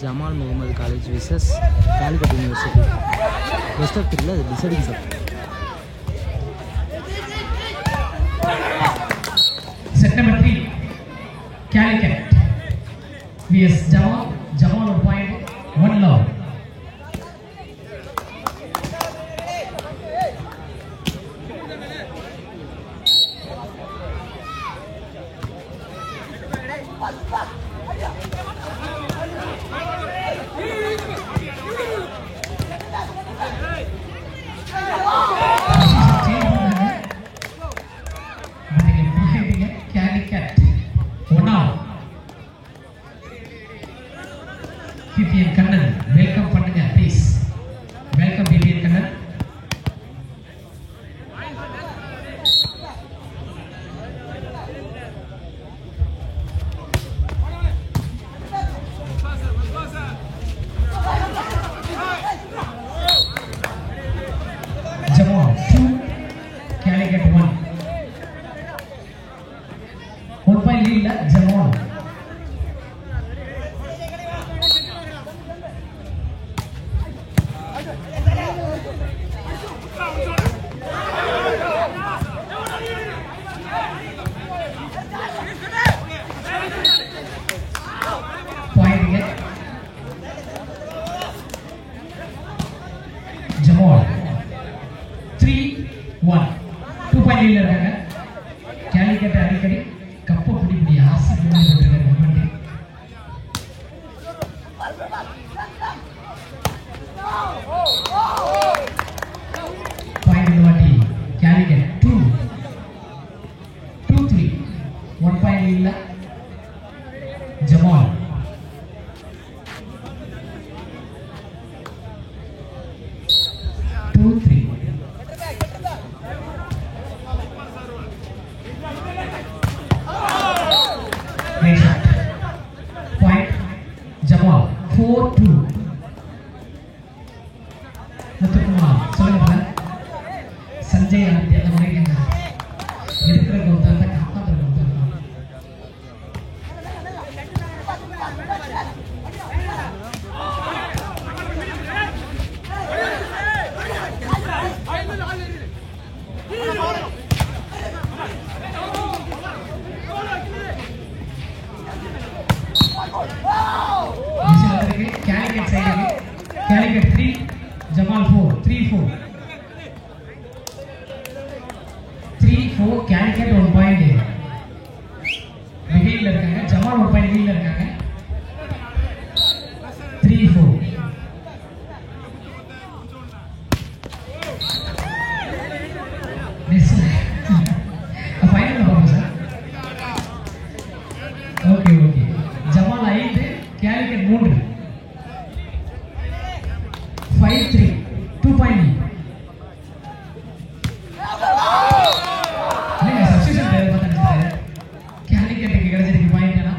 Jamal Muhammad College vs Calicut University. Best of 3 is deciding set. Set number 3, Calicut vs Jamal. Jamal on point, 1 love. BPN Kannan, welcome பண்ணுங்க please. Welcome BPN Kannan. Jamal 2, Calicut 1. 1 point lead la Jamal. Jamal 3-1 2 point lead இருக்காங்க. Calicut அடிக்கடி cup பிடிப்படி ஆசை போட்டுருக்காங்க comment. Point வாட்டி Calicut 2-3 1 point lead ல Jamal. Point Jamal 4-2. Muthukumar சொல்லுங்க சஞ்சய் ஆனந்த் அந்த மாதிரி இருக்கிற கோத்தா காப்பாத்துற Kota Calicut side Calicut 3 Jamal 4 3-4 Calicut 1 point lead la irukanga. Jamal 1 point lead la irukanga. 3-4 this final number sir. Okay Jamal 5 Calicut 3 5-3 2 point lead. நீங்க substitution தேவை பார்த்தா Calicut க்கு கிடைச்சிருக்கு பாயிண்ட் என்ன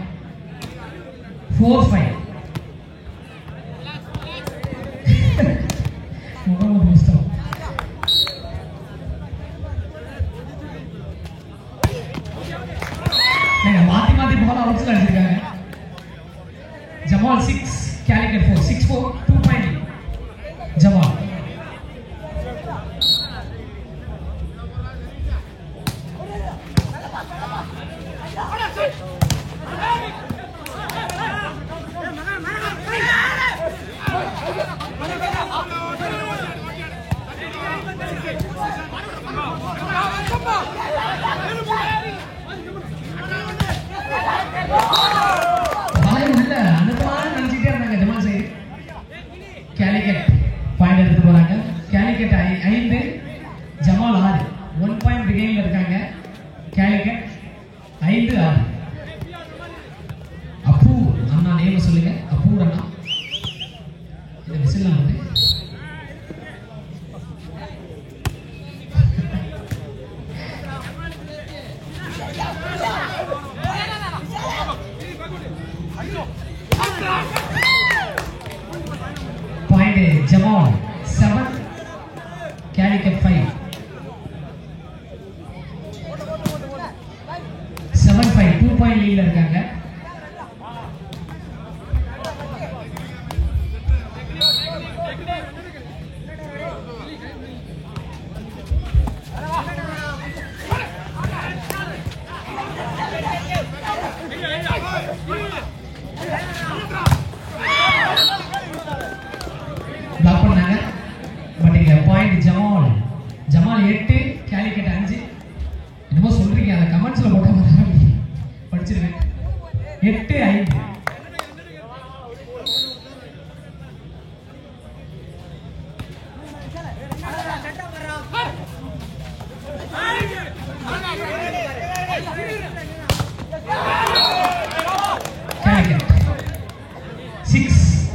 4-5 முகமது முஸ்தபா நீங்க மாத்தி பால் அவுட்ஸ்ல அடிச்சிருக்காங்க. Jamal 6 Calicut 4 6-4 2 point lead. Jamal Calicut point எடுத்து போறாங்க. Calicut 5 Jamal 6 1 பாயிண்ட் பிகைன்ல இருக்காங்க. Calicut 5-6. அப்பு அண்ணா நேம் சொல்லுங்க. அப்பு அண்ணா இந்த விசில் வந்து point Jamal 7 Calicut 5 7-5 2 point lead இருக்காங்க. 8-5. Calicut 6,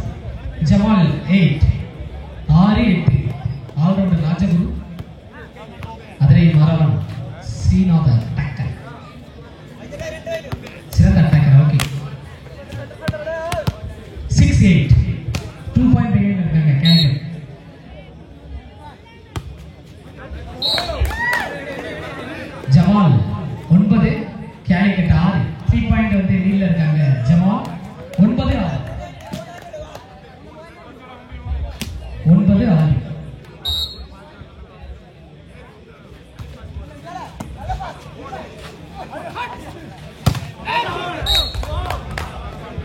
Jamal 8, 6-8. All-rounder Rajaguru, Adrei Maravan, Srinath attacker. Srinath attacker, okay. 6-8. 2-point game இருக்காங்க Calicut. Jamal 9, Calicut 6. 3-point வந்து லீட்ல இருக்காங்க Jamal 9-6. 9-6.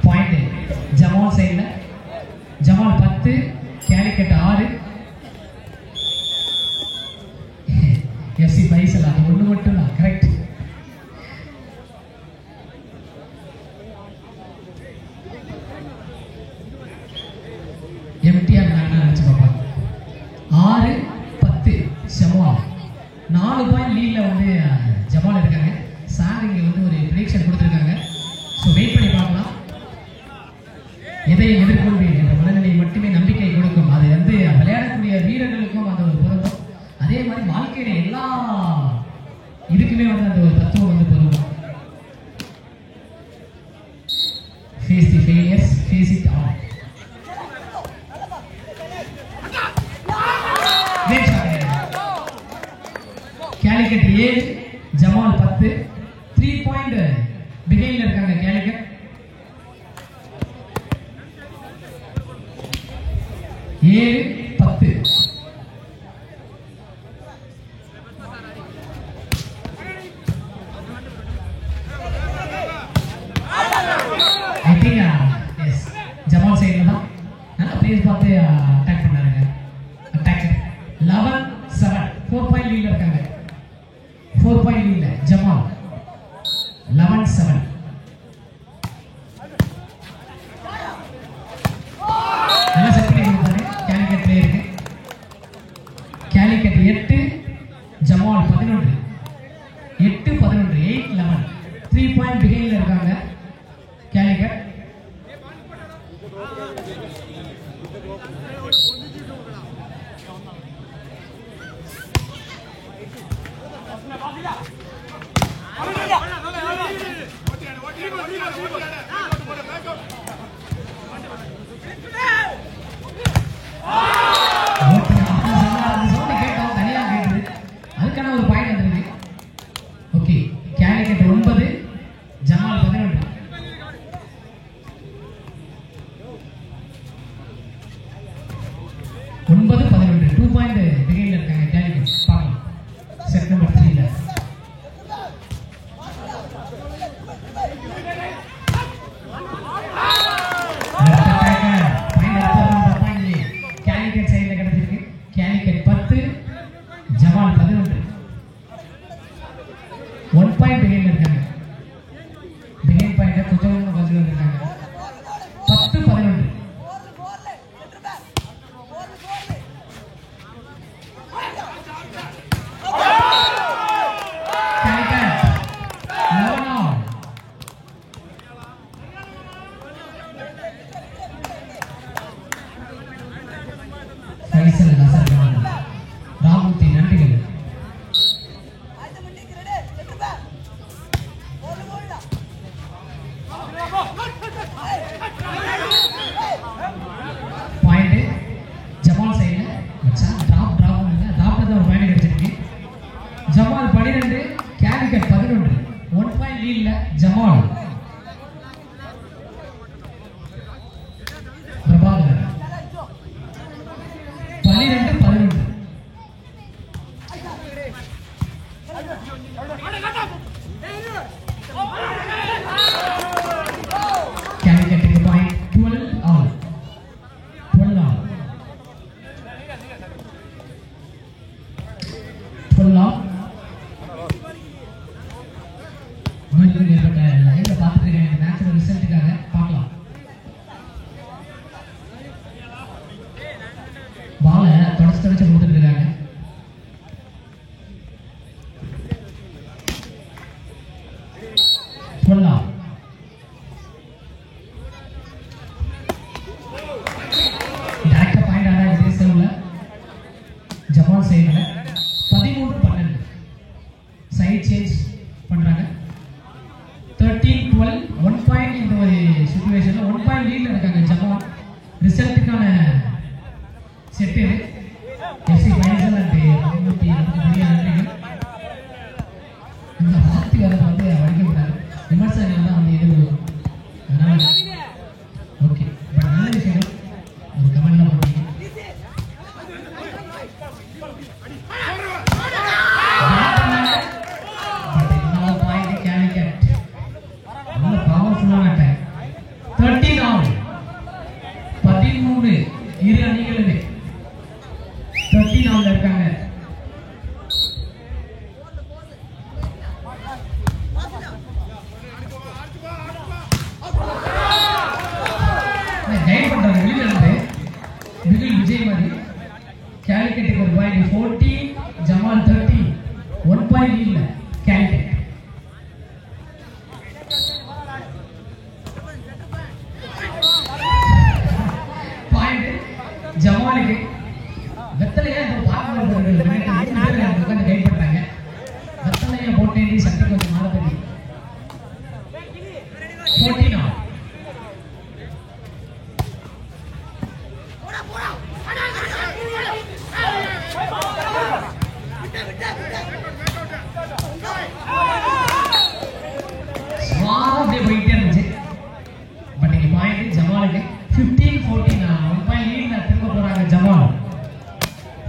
Point Jamal சைடுல Jamal 10, Calicut 6. FC பைசல் அது ஒண்ணு மட்டும் தான் கரெக்ட். எம்டிஆர் நான் நினைச்சு பார்ப்பாங்க. 6-10 Jamal 4 பாயிண்ட் லீட்ல வந்து Jamal இருக்காங்க. சார் இங்க வந்து ஒரு ப்ரெடிக்ஷன் கொடுத்திருக்காங்க. சோ வெயிட் பண்ணி பார்க்கலாம். எதையும் எதிர்கொள்வேன் என்ற மனநிலை மட்டுமே நம்பிக்கை கொடுக்கும். அது வந்து விளையாடக்கூடிய வீரர்களுக்கும் அந்த ஒரு பொருந்தும். அதே மாதிரி வாழ்க்கையில எல்லா இதுக்குமே வந்து அந்த ஒரு தத்துவம் வந்து பொருந்தும். Face the failures, face it all. Calicut 7, Jamal 10. 3-point பிகைன்ல இருக்காங்க Calicut. 7-10. I think yes, Jamal சைடுல தான் நல்லா பிளேஸ் பார்த்து அட்டாக் பண்ணாருங்க. அட்டாக் 11-7. 4-point லீட்ல இருக்காங்க. 4-point லீட்ல Jamal 11-7. நல்லா செட் பண்ணி கொடுத்தாரு Calicut பிளேயருக்கு. Calicut 8, Jamal 11. 8-11. 8-11. 3-point பிகைன்ல இருக்காங்க Calicut. அதுக்கான ஒரு பாயிண்ட் வந்திருக்கு. Okay Calicut 9, Jamal 11. ஒன்பது 11. 2-point பிகைன்ல இருக்காங்க Calicut. பார்க்கலாம் செட் நம்பர் 3ல. Calicut சைடுல கிடைச்சிருக்கு. Calicut 10, Jamal 11. 1-point பிகைன்ல இருக்காங்க. பிகைன் பாயிண்ட் கொஞ்சம் இருக்காங்க. 10-11. ராமுத்தி நன்றிகள். பாயிண்ட் Jamal சைடுல டிராப்ல தான் ஒரு பாயிண்ட் கிடைச்சிருக்கு. Jamal 12, Calicut 11. 1-point லீட்ல Jamal. Prabhakar 12-11. Calicut point 12-all. 12-all. 12-all. உங்களுக்கு ஏற்பட்ட லைவ்ல பார்த்துட்டு இருக்கேன் மேட்சோட ரிசல்ட் கைட் பண்றாங்க வெளியில இருந்து பிகில் விஜய் மாதிரி. கேலிக்கட்டுக்கு ஒரு பாயிண்ட் 40, ஜமால் 30, 1 பாயிண்ட் இல்ல கேலிக்கட். பாயிண்ட் ஜமாலுக்கு. வெத்தலையா இப்போ பார்க்கறது உட்காந்து கைட் பண்றாங்க. வெத்தலையா போட்டே சட்டை கொஞ்சம் மாறப்படி 14 போயிட்டே இருந்துச்சு. பட் இங்க பாயிண்ட் ஜமாலுக்கு 15-14. 1 பாயிண்ட் லீட்ல திரும்ப போறாங்க ஜமால்.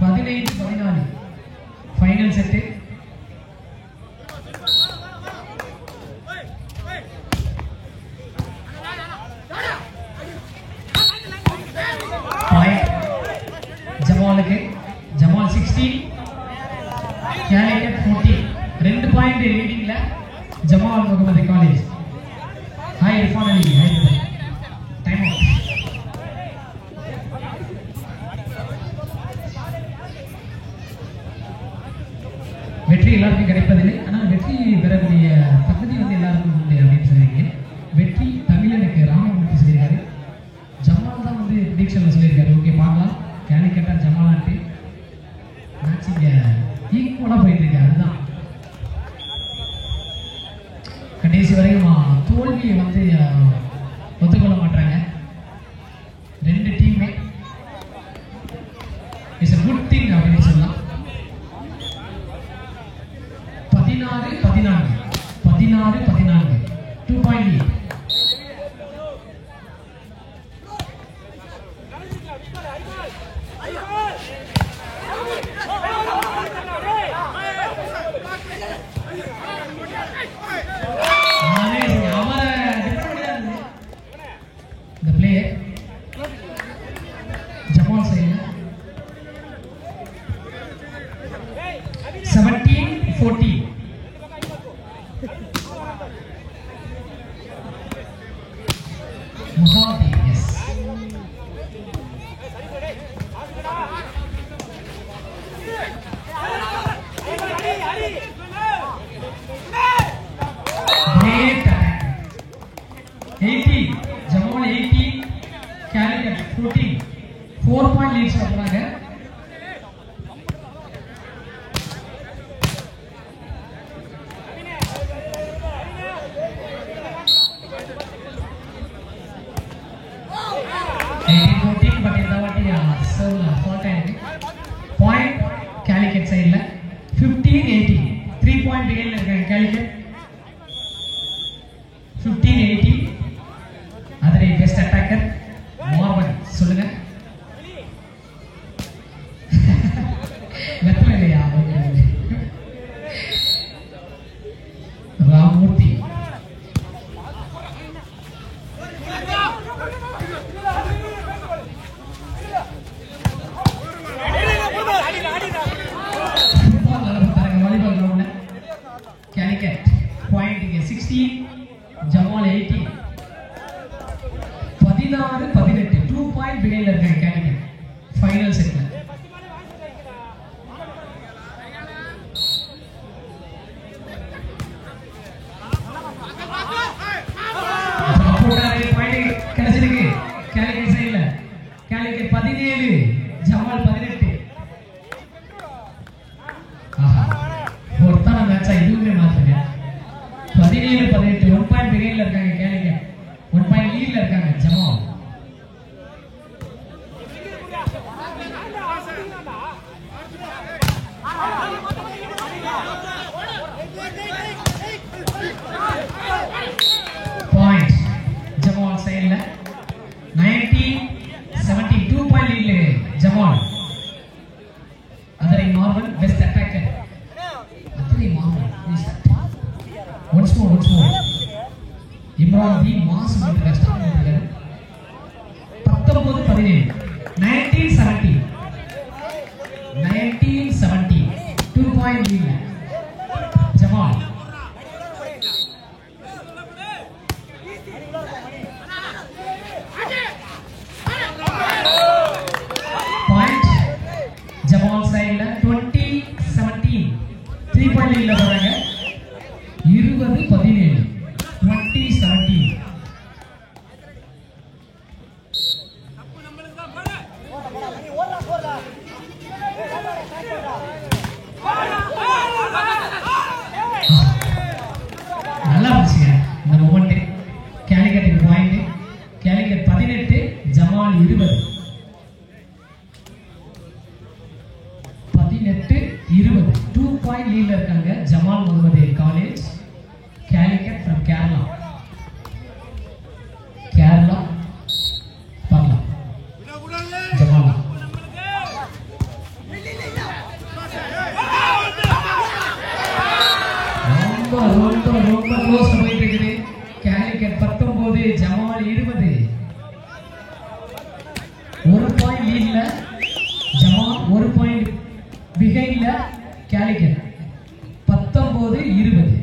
15-14 final set. பாயிண்ட் ஜமாலுக்கு. ஜமால் 16, கேலிக்கட் 14. 2 பாயிண்ட் லீடிங்ல Jamal Mohammed college. Hi Irfan Ali. Time out. வெற்றி எல்லாருக்கும் கிடைப்பதில்லை, ஆனால் வெற்றி பெறக்கூடிய தகுதி வந்து எல்லாருக்கும் உண்டு அப்படின்னு சொல்லியிருக்கீங்க. வெற்றி தமிழனுக்கு ராமமூர்த்தி சொல்லியிருக்காரு. ஜமால் தான் வந்து ப்ரிடிக்ஷன்ல சொல்லியிருக்காரு. ஓகே பார்க்கலாம். கேலிக்கட்டா ஜமாலான்ட்டு மேட்ச் இங்க ஈக்குவலா போயிட்டு இருக்கு. அதுதான் கடைசி வரைக்கும் தோல்வியை வந்து ஒத்துக்கொள்ள மாட்டாங்க ரெண்டு டீமே. இட்ஸ் a good thing அப்படின்னு சொல்லலாம். 16-14 2 point lead. Jamal side 17-14. Mohadi, yes. Great attack. 18, Jamal 18, Calicut 14. 4 point leads போறாங்க. Point Calicut side 15-18. 3 point behind இருக்காங்க Calicut. 15-18. அதரை பெஸ்ட் அட்டாக்கர் மார்வன் சொல்லுங்க. வெத்தல இல்லையா? Ramurthy. Calicut point 16, Jamal 18. 16-18 2 point behind இருக்காங்க Calicut ஃபைனல் செட்ல. கிடைச்சிருக்கு Calicut சைடுல. Calicut 17, Jamal 18. ஒருத்தான மேட்சா இதுவுமே மாத்துங்க. 17-18 1 பாயிண்ட் பிகைன்ல இருக்காங்க Calicut. 1 பாயிண்ட் லீட்ல இருக்காங்க ஜமால். பாயிண்ட் ஜமால் சைடுல 19-17 2 பாயிண்ட் லீட்ல ஜமால். அதரை மார்வன் பெஸ்ட் அட்டாக்கர். அதரை Marwan once more Imran the mass பண்ற ஸ்டார்ட் பண்றாரு. 19-17 19-17 2 point lead Jamal. Jamal 20 18-20 2 point லீட்ல இருக்காங்க Jamal Mohammed college Calicut from Kerala பண்ணலாம் ஜமால் ரொம்ப க்ளோஸ் போயிட்டு இருக்குது Calicut 19 ஜமால் 20 1 பாயிண்ட் லீட்ல ஜமால் 1 பாயிண்ட் பிஹைண்ட்ல Calicut 19-20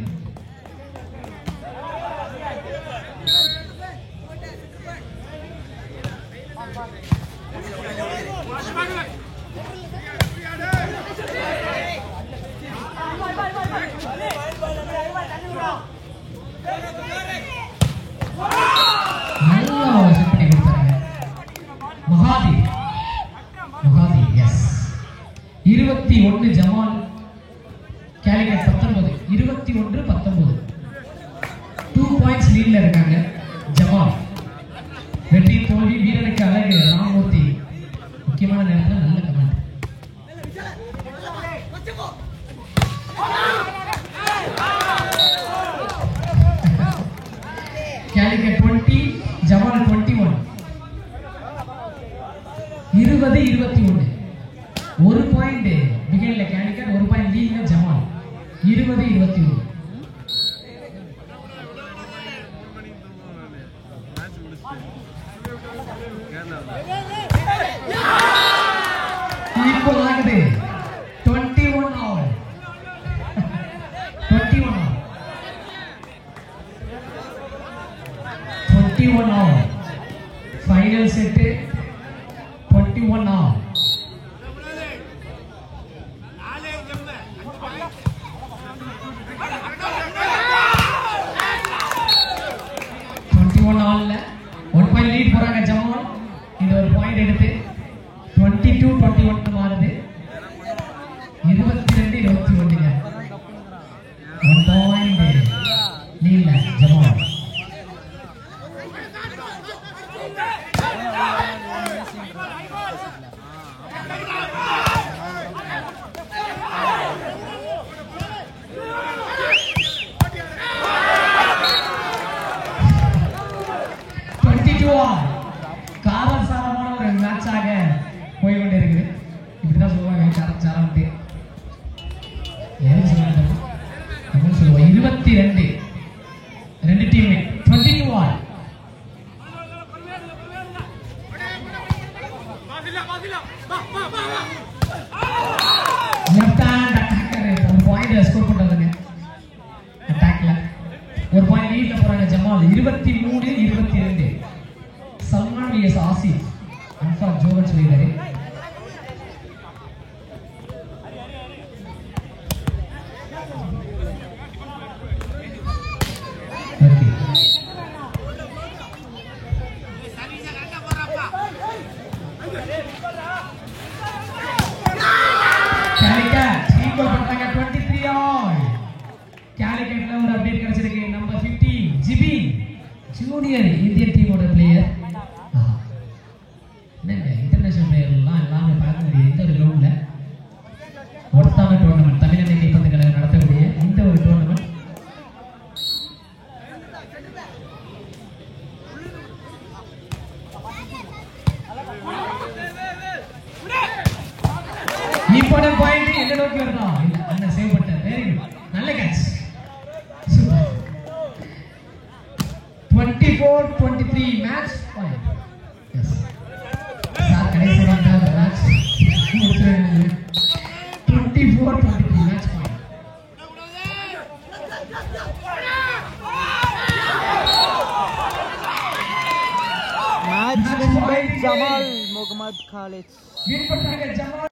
21 ஜமால் Calicut 19 21-19 2 பாயிண்ட்ஸ் லீட்ல இருக்காங்க ஜமால் வெற்றி தோல்வி வீரனுக்கு அழகு ராமமூர்த்தி முக்கியமான நேரத்தில் நல்ல கமெண்ட் Calicut 20 ஜமால் 21 20-21 1 பாயிண்ட் பிகைன்ல Calicut 1 பாயிண்ட் லீட்ல ஜமால் 20-21 இப்போ ஆகுது 21 all 21 all final set 21 all lead போறாங்க ஜமால் இந்த ஒரு பாயிண்ட் எடுத்து 22-21 மாறுது 22-21 1 பாயிண்ட் லீட்ல ஜமால் காரசாரமான ஒரு மேட்சாக போய் கொண்டிருக்குது இப்படிதான் சொல்லுவாங்க சாரசாரம்ட்டு எதுவும் சொல்லுவாங்க 22 ரெண்டு team 22 all left hand attacker ஒரு பாயிண்ட் ஸ்கோர் பண்றாங்க அட்டாக்ல ஒரு பாயிண்ட் லீட்ல போறாங்க ஜமால் 23-22 சல்மான் vs ஆசிப் அன்ஃபா ஜோகன் சொல்லியிருக்காரு Calicutல ஒரு அப்டேட் கிடைச்சிருக்கு நம்பர் 50 ஜிபி ஜூனியர் இந்தியன் டீமோட பிளேயர் இன்டர்நேஷனல் பிளேயர் எல்லாமே பார்க்க முடியும் இந்த ஒரு கிரவுண்ட்ல ஒருத்தான டோர்னமெண்ட் தமிழக கைப்பந்து கழகம் நடத்தக்கூடிய இந்த ஒரு டோர்னமெண்ட் இம்பார்ட்டன்ட் பாயிண்ட் எங்க நோக்கி வருதா இல்ல அண்ணா சேவ் பண்ணிட்டார் வெரி குட் நல்ல catch 24-23 match point yes sir கடைசி round match 24-23 match point match win by Jamal Mohammed Khalid win पड़ता है जमाल